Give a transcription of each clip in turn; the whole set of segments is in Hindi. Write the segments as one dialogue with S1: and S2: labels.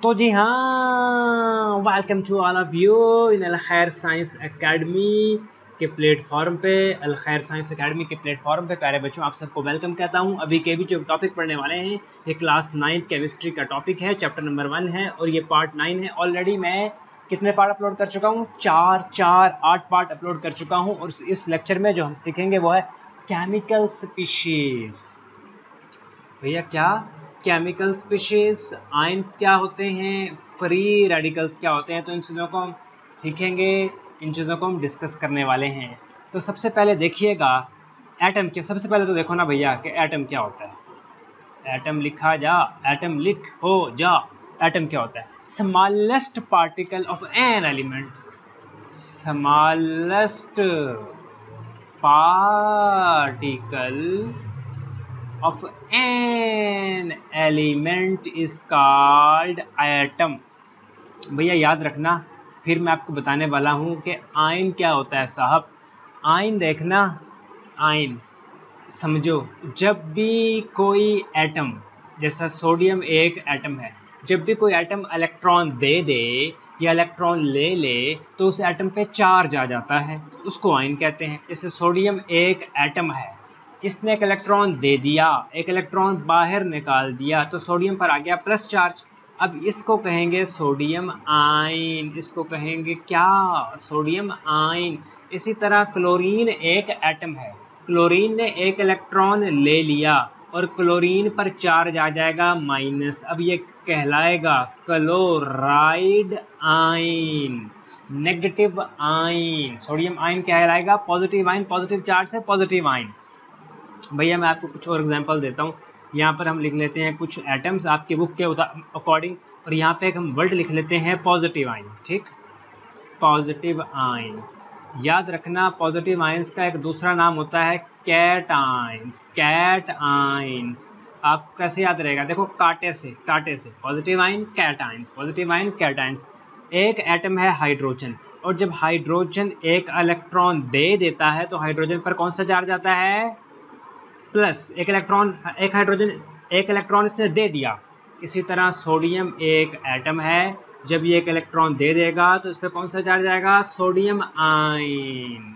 S1: तो जी हाँ, welcome to all of you in Al Khair science academy के प्लेटफॉर्म पे। अल खैर साइंस एकेडमी के प्लेटफॉर्म पे प्यारे बच्चों आप सबको वेलकम कहता हूँ। अभी के भी जो टॉपिक पढ़ने वाले हैं ये क्लास 9th केमिस्ट्री का टॉपिक है, चैप्टर नंबर 1 है और ये पार्ट 9 है। ऑलरेडी मैं कितने पार्ट अपलोड कर चुका हूँ? 8 पार्ट अपलोड कर चुका हूँ। और इस लेक्चर में जो हम सीखेंगे वो है केमिकल स्पीशीज। भैया क्या केमिकल स्पीशीज, आयंस क्या होते हैं, फ्री रेडिकल्स क्या होते हैं, तो इन चीज़ों को हम सीखेंगे, इन चीज़ों को हम डिस्कस करने वाले हैं। तो सबसे पहले देखिएगा एटम क्या। सबसे पहले तो देखो ना भैया कि एटम क्या होता है। एटम लिखा जा, एटम लिख हो जा। एटम क्या होता है? Smallest particle of an element. Smallest particle of an element is called atom। भैया याद रखना, फिर मैं आपको बताने वाला हूँ कि आयन क्या होता है साहब। आयन देखना, आयन समझो, जब भी कोई एटम, जैसा सोडियम एक एटम है, जब भी कोई एटम इलेक्ट्रॉन दे दे या इलेक्ट्रॉन ले ले तो उस एटम पे चार्ज आ जाता है, तो उसको आयन कहते हैं। जैसे सोडियम एक एटम है, इसने एक इलेक्ट्रॉन दे दिया, एक इलेक्ट्रॉन बाहर निकाल दिया, तो सोडियम पर आ गया प्लस चार्ज। अब इसको कहेंगे सोडियम आयन, इसको कहेंगे क्या? Sodium ion. इसी तरह क्लोरीन एक एटम है, क्लोरीन ने एक इलेक्ट्रॉन ले लिया और क्लोरीन पर चार्ज आ जाएगा माइनस। अब ये कहलाएगा chloride ion, negative ion. Sodium ion कहलाएगा पॉजिटिव आयन, पॉजिटिव चार्ज है पॉजिटिव आयन। भैया मैं आपको कुछ और एग्जांपल देता हूँ। यहाँ पर हम लिख लेते हैं कुछ एटम्स आपके बुक के अकॉर्डिंग, और यहाँ पे एक हम वर्ड लिख लेते हैं पॉजिटिव आयन। ठीक, पॉजिटिव आयन। याद रखना पॉजिटिव आयंस का एक दूसरा नाम होता है कैट आयंस। कैट आयंस आप कैसे याद रहेगा? देखो कांटे से positive ion cations, positive ion cations. एक एटम है हाइड्रोजन, और जब हाइड्रोजन एक इलेक्ट्रॉन दे देता है तो हाइड्रोजन पर कौन सा चार्ज आता है? प्लस। एक इलेक्ट्रॉन, एक हाइड्रोजन एक इलेक्ट्रॉन इसने दे दिया। इसी तरह सोडियम एक एटम है, जब ये एक इलेक्ट्रॉन दे देगा तो इस पर कौन सा चार्ज आएगा? सोडियम आयन,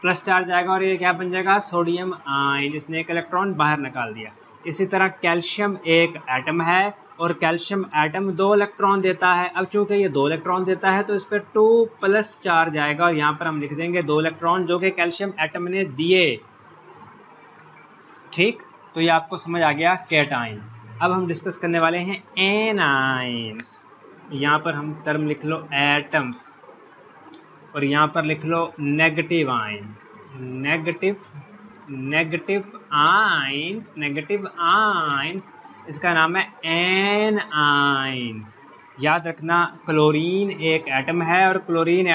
S1: प्लस चार्ज आएगा और ये क्या बन जाएगा? Sodium ion. इसने एक इलेक्ट्रॉन बाहर निकाल दिया। इसी तरह कैल्शियम एक एटम है, और कैल्शियम एटम 2 इलेक्ट्रॉन देता है। अब चूंकि ये 2 इलेक्ट्रॉन देता है तो इस पर 2 प्लस चार्ज आएगा, और यहाँ पर हम लिख देंगे 2 इलेक्ट्रॉन जो कि कैल्शियम एटम ने दिए। ठीक, तो ये आपको समझ आ गया कैटायन। अब हम डिस्कस करने वाले हैं एनाइंस। यहाँ पर हम टर्म लिख लो एटम्स, और यहाँ पर लिख लो नेगेटिव आयन। नेगेटिव आयंस, इसका नाम है एनाइंस। याद रखना क्लोरीन एक एटम है, और क्लोरीन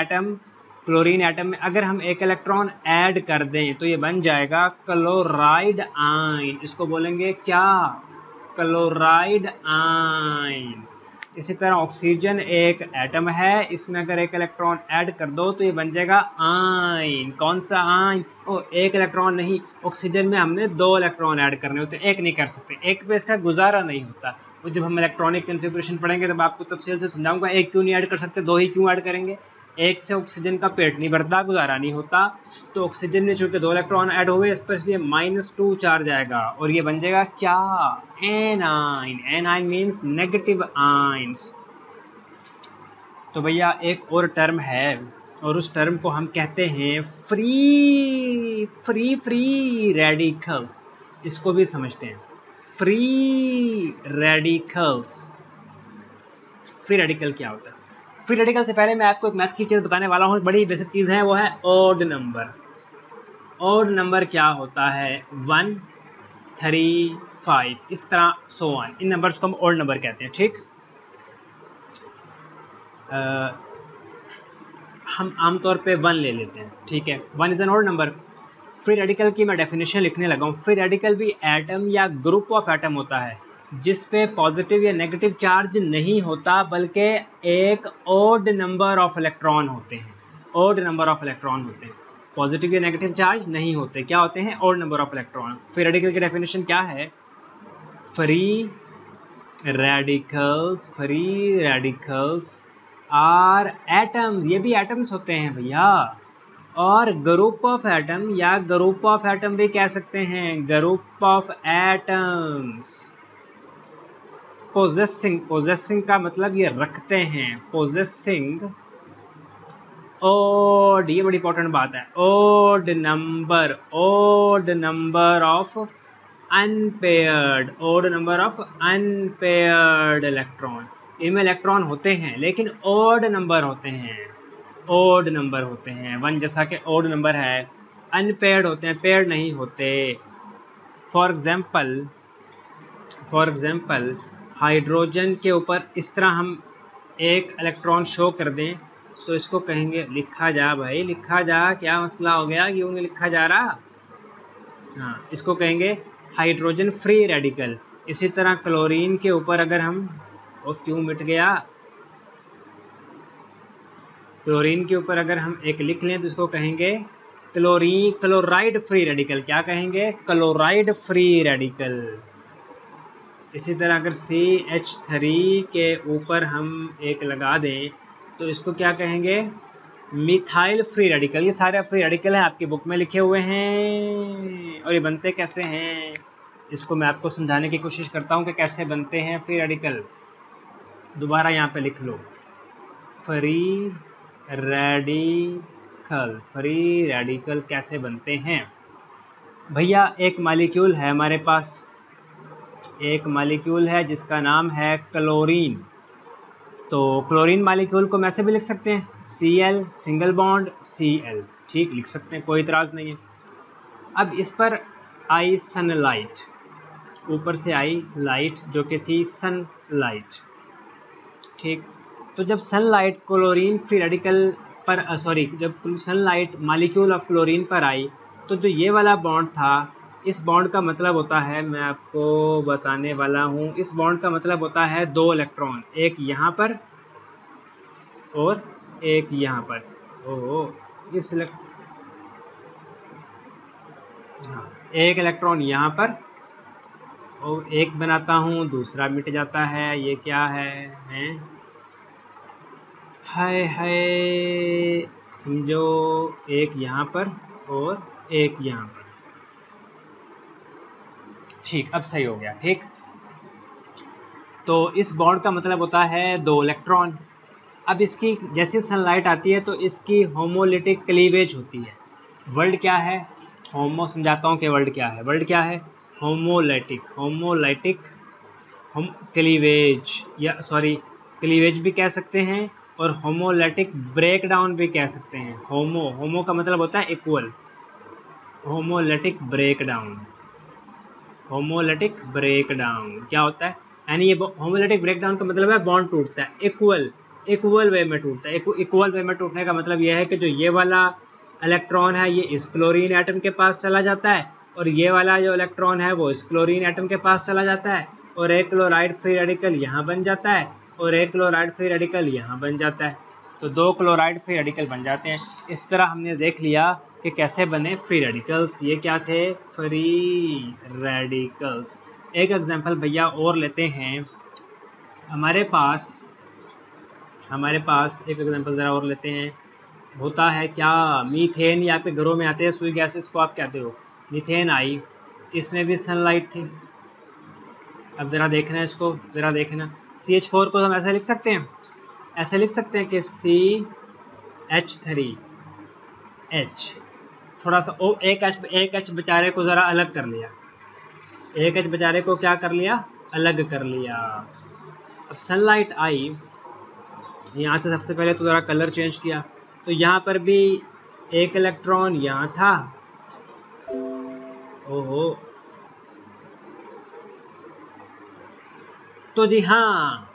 S1: एटम में अगर हम एक इलेक्ट्रॉन ऐड कर दें तो ये बन जाएगा क्लोराइड आयन। इसको बोलेंगे क्या? Chloride ion. इसी तरह ऑक्सीजन एक एटम है, इसमें अगर एक इलेक्ट्रॉन ऐड कर दो तो ये बन जाएगा आयन। कौन सा आयन? ओ, एक इलेक्ट्रॉन नहीं, ऑक्सीजन में हमने 2 इलेक्ट्रॉन ऐड करने होते, एक नहीं कर सकते, एक पे इसका गुजारा नहीं होता। वो जब हम इलेक्ट्रॉनिक कॉन्फ़िगरेशन पढ़ेंगे तब आपको तफसील से समझाऊंगा एक क्यों नहीं ऐड कर सकते, 2 ही क्यों ऐड करेंगे। एक से ऑक्सीजन का पेट नहीं भरता, गुजारा नहीं होता, तो ऑक्सीजन में चूंकि 2 इलेक्ट्रॉन ऐड हुए इस पर, इसलिए -2 चार्ज आएगा और ये बन जाएगा क्या? A9. A9 means negative ions. तो भैया एक और टर्म है, और उस टर्म को हम कहते हैं फ्री रेडिकल्स। इसको भी समझते हैं, फ्री रेडिकल्स। फ्री रेडिकल क्या होता है? फ्री रेडिकल से पहले मैं आपको एक मैथ की चीज़ बताने वाला हूँ, बड़ी बेसिक चीज़ है, वो है ऑड नंबर। ऑड नंबर क्या होता है? 1, 3, 5, इस तरह सो ऑन। इन नंबर्स को हम ऑड नंबर कहते हैं। ठीक, हम आमतौर पे 1 ले लेते हैं। ठीक है, 1 is an odd number. Free radical की मैं डेफिनेशन लिखने लगा हूँ। फ्री रेडिकल भी एटम या ग्रुप ऑफ एटम होता है जिस पे पॉजिटिव या नेगेटिव चार्ज नहीं होता, बल्कि एक ऑड नंबर ऑफ इलेक्ट्रॉन होते हैं। ऑड नंबर ऑफ इलेक्ट्रॉन होते हैं, पॉजिटिव या नेगेटिव चार्ज नहीं होते। क्या होते हैं? Odd number of electron. Free radical की डेफिनेशन क्या है? Free radicals, free radicals are atoms, ये भी एटम्स होते हैं भैया। और ग्रुप ऑफ एटम या ग्रुप ऑफ एटम भी कह सकते हैं, group of atoms. Possessing, possessing का मतलब ये रखते हैं, पोजेसिंग ओड, ये बड़ी इंपॉर्टेंट बात है, odd number, odd number of unpaired, odd number of unpaired electron. इनमें इलेक्ट्रॉन होते हैं लेकिन ओड नंबर होते हैं, ओड नंबर होते हैं। वन जैसा कि ओड नंबर है, अनपेयर्ड होते हैं, पेयर्ड नहीं होते। फॉर एग्जाम्पल हाइड्रोजन के ऊपर इस तरह हम एक इलेक्ट्रॉन शो कर दें तो इसको कहेंगे, लिखा जा भाई लिखा जा, क्या मसला हो गया, क्यों नहीं लिखा जा रहा। हाँ, इसको कहेंगे हाइड्रोजन फ्री रेडिकल। इसी तरह क्लोरीन के ऊपर अगर हम, वो क्यों मिट गया, क्लोरीन के ऊपर अगर हम एक लिख लें तो इसको कहेंगे क्लोराइड फ्री रेडिकल। क्या कहेंगे, क्लोराइड फ्री रेडिकल। इसी तरह अगर CH3 के ऊपर हम एक लगा दें तो इसको क्या कहेंगे, मिथाइल फ्री रेडिकल। ये सारे फ्री रेडिकल हैं, आपकी बुक में लिखे हुए हैं। और ये बनते कैसे हैं, इसको मैं आपको समझाने की कोशिश करता हूँ कि कैसे बनते हैं फ्री रेडिकल। दोबारा यहाँ पे लिख लो, फ्री रेडिकल, फ्री रेडिकल कैसे बनते हैं भैया। एक मॉलिक्यूल है हमारे पास, एक मॉलिक्यूल है जिसका नाम है क्लोरीन। तो क्लोरीन मॉलिक्यूल को हम ऐसे भी लिख सकते हैं, Cl सिंगल बॉन्ड Cl, ठीक लिख सकते हैं, कोई इतराज़ नहीं है। अब इस पर आई सनलाइट, ऊपर से आई लाइट जो कि थी सनलाइट, ठीक। तो जब सनलाइट क्लोरीन फ्री रेडिकल पर जब सनलाइट मॉलिक्यूल ऑफ क्लोरीन पर आई तो जो ये वाला बॉन्ड था, इस बॉन्ड का मतलब होता है, मैं आपको बताने वाला हूँ, इस बॉन्ड का मतलब होता है 2 इलेक्ट्रॉन, एक यहाँ पर और एक यहाँ पर। इस एक इलेक्ट्रॉन यहाँ पर और एक बनाता हूँ, दूसरा मिट जाता है। ये क्या है हाय हाय, समझो, एक यहाँ पर और एक यहाँ पर, ठीक। अब सही हो गया, ठीक। तो इस बॉन्ड का मतलब होता है 2 इलेक्ट्रॉन। अब इसकी जैसे सनलाइट आती है तो इसकी होमोलिटिक क्लीवेज होती है। वर्ड क्या है, होमो, समझाता हूँ कि वर्ड क्या है। वर्ड क्या है, होमोलाइटिक, होमोलाइटिक हम क्लीवेज, या क्लीवेज भी कह सकते हैं और होमोलाइटिक ब्रेकडाउन भी कह सकते हैं। होमो का मतलब होता है equal, homolytic breakdown, homolytic breakdown क्या होता है, यानी ये होमोलाइटिक ब्रेकडाउन का मतलब है बॉन्ड टूटता है इक्वल वे में टूटता है। इक्वल वे में टूटने का मतलब यह है कि जो ये वाला इलेक्ट्रॉन है ये इस क्लोरीन एटम के पास चला जाता है और ये वाला जो इलेक्ट्रॉन है वो इस क्लोरीन एटम के पास चला जाता है और एक क्लोराइड फ्री रेडिकल यहाँ बन जाता है और एक क्लोराइड फ्री रेडिकल यहाँ बन जाता है। तो 2 क्लोराइड फ्री रेडिकल बन जाते हैं। इस तरह हमने देख लिया कि कैसे बने फ्री रेडिकल्स। ये क्या थे, फ्री रेडिकल्स। एक एग्जांपल भैया और लेते हैं, हमारे पास एक एग्जांपल ज़रा और लेते हैं। होता है क्या, मीथेन, या आपके घरों में आते हैं सुई गैसेस को आप कहते हो, मीथेन आई, इसमें भी सनलाइट थी। अब ज़रा देखना इसको, ज़रा देखना, CH4 को हम ऐसे लिख सकते हैं, ऐसे लिख सकते हैं कि CH3H, थोड़ा सा एक एच बेचारे को ज़रा अलग कर लिया, एक एच बेचारे को क्या कर लिया, अलग कर लिया। अब सनलाइट आई, यहाँ से सबसे पहले तो ज़रा कलर चेंज किया, तो यहाँ पर भी एक इलेक्ट्रॉन यहाँ था, ओहो, तो जी हाँ,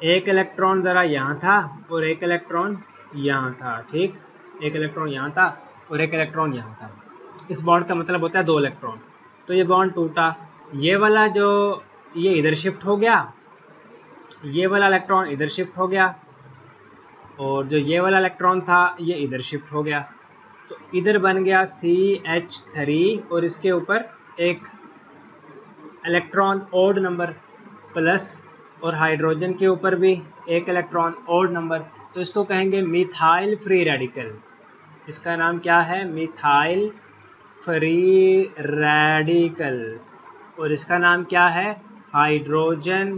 S1: एक इलेक्ट्रॉन ज़रा यहाँ था और एक इलेक्ट्रॉन यहाँ था, ठीक। एक इलेक्ट्रॉन यहाँ था और एक इलेक्ट्रॉन यहाँ था। इस बॉन्ड का मतलब होता है 2 इलेक्ट्रॉन। तो ये बॉन्ड टूटा, ये वाला जो ये इधर शिफ्ट हो गया, ये वाला इलेक्ट्रॉन इधर शिफ्ट हो गया और जो ये वाला इलेक्ट्रॉन था ये इधर शिफ्ट हो गया। तो इधर बन गया CH3 और इसके ऊपर एक इलेक्ट्रॉन ओड नंबर प्लस और हाइड्रोजन के ऊपर भी एक इलेक्ट्रॉन ओड नंबर, तो इसको कहेंगे मिथाइल फ्री रेडिकल। इसका नाम क्या है? Methyl free radical. और इसका नाम क्या है? Hydrogen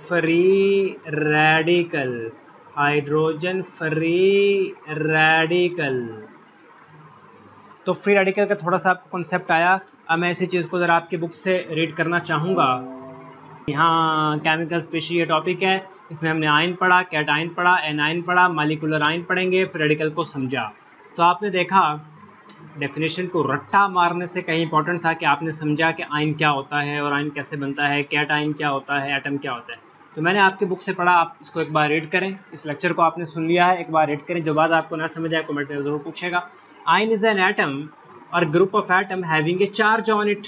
S1: free radical. Hydrogen free radical. तो फ्री रेडिकल का थोड़ा सा कॉन्सेप्ट आया। अब मैं इसी चीज़ को ज़रा आपकी बुक से रीड करना चाहूँगा। यहाँ केमिकल स्पीशीज ये टॉपिक है, इसमें हमने आयन पढ़ा, कैटायन पढ़ा, एनायन पढ़ा, मॉलिक्यूलर आयन पढ़ेंगे, फ्री रेडिकल को समझा। तो आपने देखा डेफिनेशन को रट्टा मारने से कहीं इंपॉर्टेंट था कि आपने समझा कि आयन क्या होता है और आयन कैसे बनता है, कैटायन क्या होता है, एटम क्या होता है। तो मैंने आपकी बुक से पढ़ा, आप इसको एक बार रीड करें। इस लेक्चर को आपने सुन लिया है, एक बार रीड करें। जो बात आपको ना समझ आए कमेंट में ज़रूर पूछेगा। आयन इज एन एटम और group of atom having a charge on it.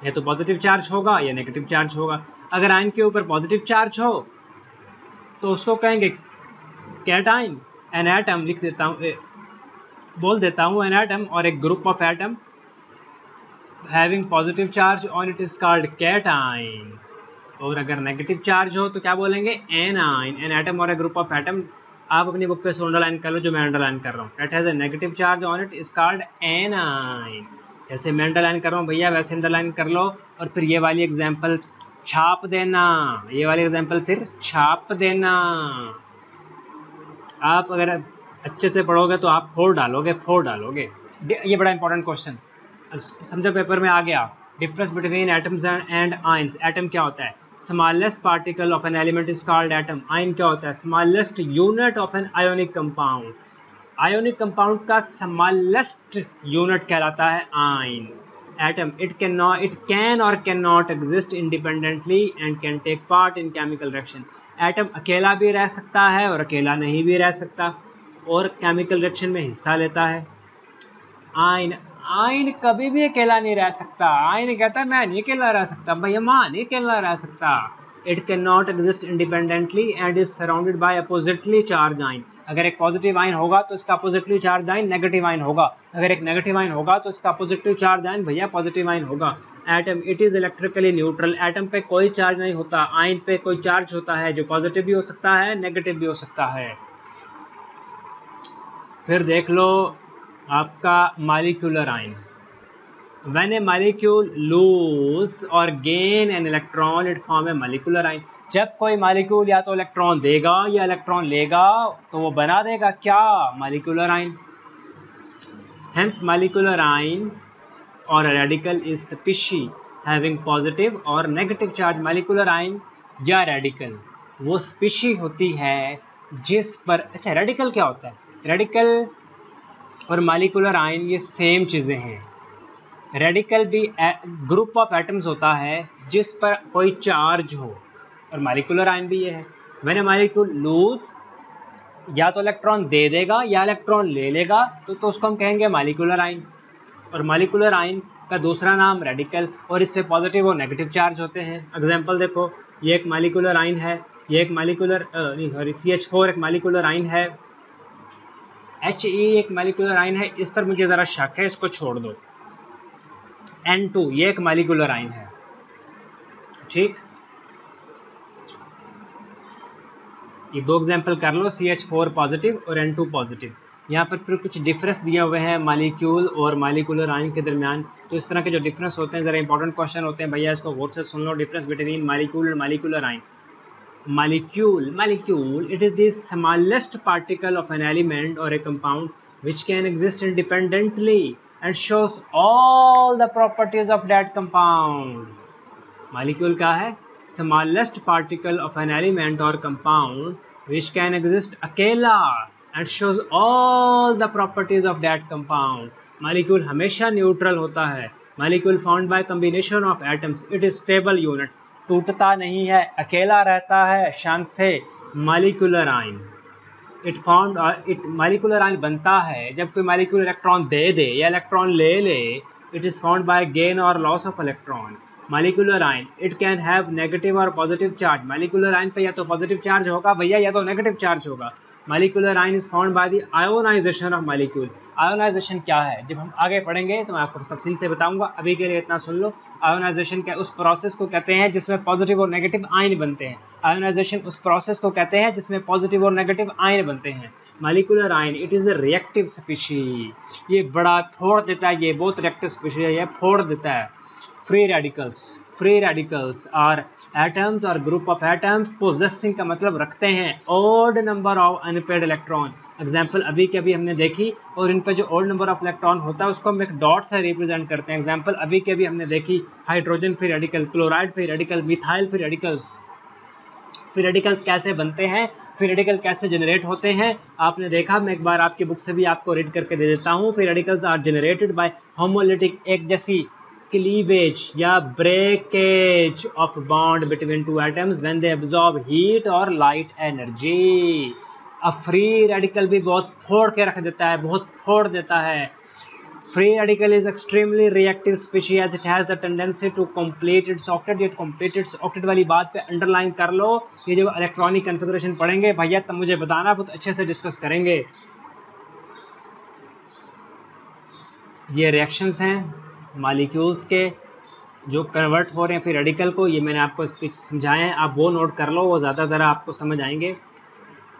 S1: या तो पॉजिटिव चार्ज होगा या नेगेटिव चार्ज होगा। अगर आयन के ऊपर पॉजिटिव चार्ज हो तो उसको कहेंगे कैटायन। एन एटम लिख देता हूँ, बोल देता हूँ, एन एटम और एक group of atom having positive charge on it is called cation. और अगर नेगेटिव चार्ज हो तो क्या बोलेंगे? एनायन। एन एटम और ए ग्रुप ऑफ एटम, आप अपनी बुक पे से अंडरलाइन कर लो जो मैं अंडरलाइन कर रहा हूँ। That has a negative charge on it is called anion. जैसे मैं अंडरलाइन कर रहा हूँ भैया वैसे अंडरलाइन कर लो, और फिर ये वाली एग्जाम्पल छाप देना। ये वाली एग्जाम्पल फिर छाप देना। आप अगर अच्छे से पढ़ोगे तो आप 4 डालोगे। ये बड़ा इंपॉर्टेंट क्वेश्चन समझो पेपर में आ गया। Difference between atoms and ions. Atom क्या होता है? Smallest particle of an element is called atom. Ion क्या होता है? Smallest unit of an ionic compound. Ionic compound का स्मॉलेस्ट यूनिट कहलाता है आयन। एटम इट कैन और can not exist independently and can take part in chemical reaction. Atom अकेला भी रह सकता है और अकेला नहीं भी रह सकता, और केमिकल रिएक्शन में हिस्सा लेता है। आयन कभी भी अकेला नहीं रह सकता। आयन कहता है मैं नहीं अकेला रह सकता, भैया मां नहीं अकेला रह सकता। It can not exist independently and is surrounded by oppositely charge ion. अगर एक पॉजिटिव आयन होगा तो इसका oppositely charge ion negative ion होगा। अगर एक नेगेटिव आयन होगा तो इसका अपोजिटली चार्ज आयन भैया पॉजिटिव आयन होगा। Atom it is electrically neutral. Atom पे कोई चार्ज नहीं होता, आयन पे कोई चार्ज होता है जो पॉजिटिव भी हो सकता है नेगेटिव भी हो सकता है। फिर देख लो आपका molecular ion. When a molecule lose or gain an electron, it form a molecular ion. जब कोई मॉलिक्यूल या तो इलेक्ट्रॉन देगा या इलेक्ट्रॉन लेगा तो वो बना देगा क्या? Molecular ion. Hence molecular ion or a radical is species having positive or negative charge. molecular ion या रेडिकल वो स्पीशीज होती है जिस पर, अच्छा रेडिकल क्या होता है? रेडिकल और मॉलिक्यूलर आयन ये सेम चीज़ें हैं। रेडिकल भी ग्रुप ऑफ एटम्स होता है जिस पर कोई चार्ज हो, और मॉलिक्यूलर आयन भी ये है। मैंने मॉलिक्यूल लूज या तो इलेक्ट्रॉन दे देगा या इलेक्ट्रॉन ले लेगा तो उसको हम कहेंगे मॉलिक्यूलर आयन। और मॉलिक्यूलर आयन का दूसरा नाम रेडिकल, और इससे पॉजिटिव और नेगेटिव चार्ज होते हैं। एग्जांपल देखो, ये एक मॉलिक्यूलर आयन है, ये एक मॉलिक्यूलर CH4 एक मॉलिक्यूलर आयन है, HE एक मॉलिक्यूलर आयन है। इस पर मुझे ज़रा शक है, इसको छोड़ दो। N2 ये एक मॉलिक्यूलर आयन है, ठीक। ये 2 एग्जांपल कर लो, CH4 पॉजिटिव और N2 पॉजिटिव। यहाँ पर फिर कुछ डिफरेंस दिए हुए हैं मॉलिक्यूल और मॉलिक्यूलर आयन के दरमियान। तो इस तरह के जो डिफरेंस होते हैं ज़रा इंपॉर्टेंट क्वेश्चन होते हैं भैया, इसको गौर से सुन लो। Difference between molecule and molecular ion. Molecule it is the smallest particle of an element or a compound which can exist independently and shows all the properties of that compound. Molecule क्या है? Smallest particle of an element or compound which can exist अकेला and shows all the properties of that compound. Molecule हमेशा न्यूट्रल होता है। Molecule formed by combination of atoms. It is stable unit. टूटता नहीं है, अकेला रहता है शांत से। मॉलिक्यूलर आयन मॉलिक्यूलर आयन बनता है जब कोई मॉलिक्यूल इलेक्ट्रॉन दे दे या इलेक्ट्रॉन ले ले। It is found by gain और loss of electron. Molecular ion it can have negative और पॉजिटिव चार्ज। मॉलिक्यूलर आयन पे या तो पॉजिटिव चार्ज होगा भैया या तो नेगेटिव चार्ज होगा। Molecular ion is found by the ionization of molecule. Ionization क्या है जब हम आगे पढ़ेंगे तो मैं आपको तफसील से बताऊंगा, अभी के लिए इतना सुन लो। आयोनाइजेशन क्या, उस प्रोसेस को कहते हैं जिसमें पॉजिटिव और नेगेटिव आयन बनते हैं। आयोनाइजेशन उस प्रोसेस को कहते हैं जिसमें पॉजिटिव और नेगेटिव आयन बनते हैं। Molecular ion it is a reactive species, ये बड़ा फोड़ देता है, ये बहुत रिएक्टिव स्पीशीज है, ये फोड़ देता है। फ्री रेडिकल्स आर एटम्स और ग्रुप ऑफ एटम्स पोजेसिंग का मतलब रखते हैं odd number of unpaired electron. Example अभी के अभी हमने देखी, और इन पर जो ऑड नंबर ऑफ इलेक्ट्रॉन होता है उसको हम एक डॉट से रिप्रेजेंट करते हैं। एग्जाम्पल अभी के अभी हमने देखी hydrogen free radical, chloride free radical, methyl free radicals. Free radicals कैसे बनते हैं, फ्री रेडिकल कैसे जनरेट होते हैं, आपने देखा, मैं एक बार आपकी बुक से भी आपको रीड करके दे देता हूँ। Free radicals are generated by homolytic, एक जैसी क्लीवेज या breakage of bond between two atoms when they absorb heat और लाइट एनर्जी। अब फ्री रेडिकल भी बहुत फोड़ के रख देता है, बहुत फोड़ देता है। Free radical is extremely reactive species as it has the tendency to complete its octet. ये कंप्लीट इट्स ऑक्टेट वाली बात पे अंडरलाइन कर लो, ये जब इलेक्ट्रॉनिक कॉन्फ़िगरेशन पढ़ेंगे भैया तब मुझे बताना, बहुत अच्छे से डिस्कस करेंगे। ये रिएक्शंस हैं मॉलिक्यूल्स के जो कन्वर्ट हो रहे हैं फिर रेडिकल को, ये मैंने आपको स्पीच समझाया है, आप वो नोट कर लो, वो ज़्यादा ज़रा आपको समझ आएंगे।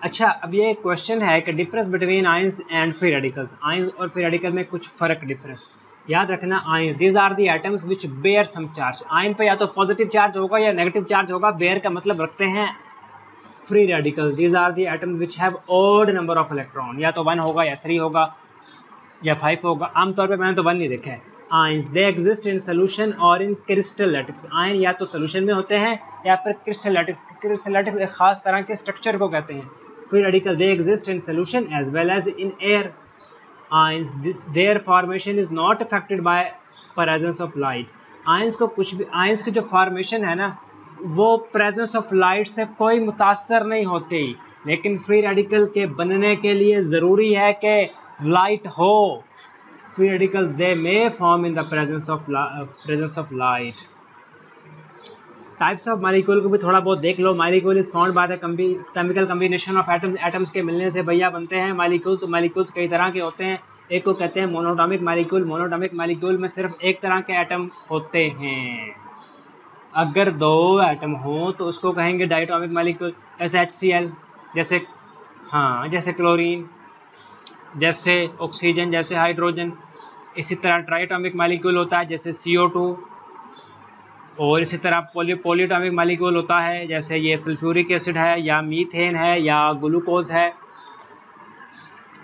S1: अच्छा, अब ये क्वेश्चन है कि difference between ions and free radicals, ions और फ्री रेडिकल में कुछ फ़र्क, डिफरेंस याद रखना। Ions these are the atoms which bear some charge, ion पे या तो पॉजिटिव चार्ज होगा या नेगेटिव चार्ज होगा, बेयर का मतलब रखते हैं। Free radical these are the atoms which have odd number of electron, या तो 1 होगा या 3 होगा या 5 होगा, आमतौर पे मैंने तो 1 नहीं देखा है। Ions they exist in solution और इन क्रिस्टल लैटिक्स, आयन या तो सोल्यूशन में होते हैं या फिर क्रिस्टल लैटिक्स, क्रिस्टल लैटिक्स एक खास तरह के स्ट्रक्चर को कहते हैं। Free radical they exist in solution as well as in air. Ions their formation is not affected by presence of light, ions को कुछ भी, आयंस की जो फॉर्मेशन है ना वो प्रेजेंस ऑफ लाइट से कोई मुतासर नहीं होती, लेकिन फ्री रेडिकल के बनने के लिए ज़रूरी है कि लाइट हो। Free radicals they may form in the presence of light. Types of molecule को भी थोड़ा बहुत देख लो। Molecule is found by the chemical combination of atoms, atoms के मिलने से भैया बनते हैं मॉलिक्यूल। तो मॉलिक्यूल्स कई तरह के होते हैं, एक को कहते हैं मोनोटॉमिक मॉलिक्यूल, मोनोटॉमिक मॉलिक्यूल में सिर्फ एक तरह के एटम होते हैं। अगर 2 एटम हो तो उसको कहेंगे डायटोमिक मॉलिक्यूल, जैसे HCl, जैसे जैसे क्लोरीन, जैसे ऑक्सीजन, जैसे हाइड्रोजन। इसी तरह ट्राइटोमिक मॉलिक्यूल होता है जैसे CO2, और इसी तरह पॉलीटॉमिक मॉलिक्यूल होता है जैसे ये सल्फ्यूरिक एसिड है या मीथेन है या ग्लूकोज है।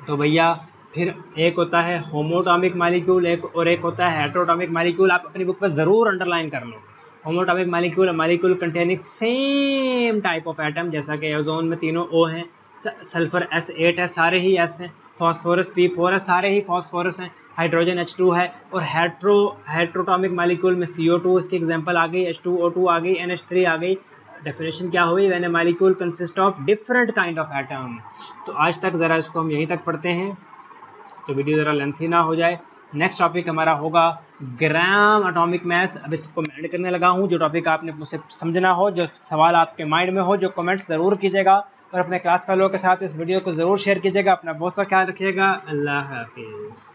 S1: तो भैया फिर एक होता है होमोटॉमिक मॉलिक्यूल, एक होता है हेटेरोटॉमिक मॉलिक्यूल। आप अपनी बुक पर ज़रूर अंडरलाइन कर लो। Homoatomic molecule, molecule containing same type of atom, जैसा कि ओजोन में तीनों O हैं, सल्फर S8 है, सारे ही S हैं, फॉस्फोरस P4 है, सारे ही फॉस्फोरस हैं, हाइड्रोजन H2 है, और हेट्रोटॉमिक मॉलिक्यूल में CO2, इसकी एग्जांपल आ गई, H2O2 आ गई, NH3 आ गई। डेफिनेशन क्या हुई, when A molecule consist of different kind of atom. तो आज तक ज़रा इसको हम यहीं तक पढ़ते हैं, तो वीडियो ज़रा लेंथी ना हो जाए। नेक्स्ट टॉपिक हमारा होगा ग्राम एटॉमिक मास। अब इसको कमेंट करने लगा हूँ, जो टॉपिक आपने मुझसे समझना हो, जो सवाल आपके माइंड में हो, जो कमेंट ज़रूर कीजिएगा, और अपने क्लास फेलो के साथ इस वीडियो को ज़रूर शेयर कीजिएगा। अपना बहुत सा ख्याल रखिएगा। अल्लाह हाफिज़।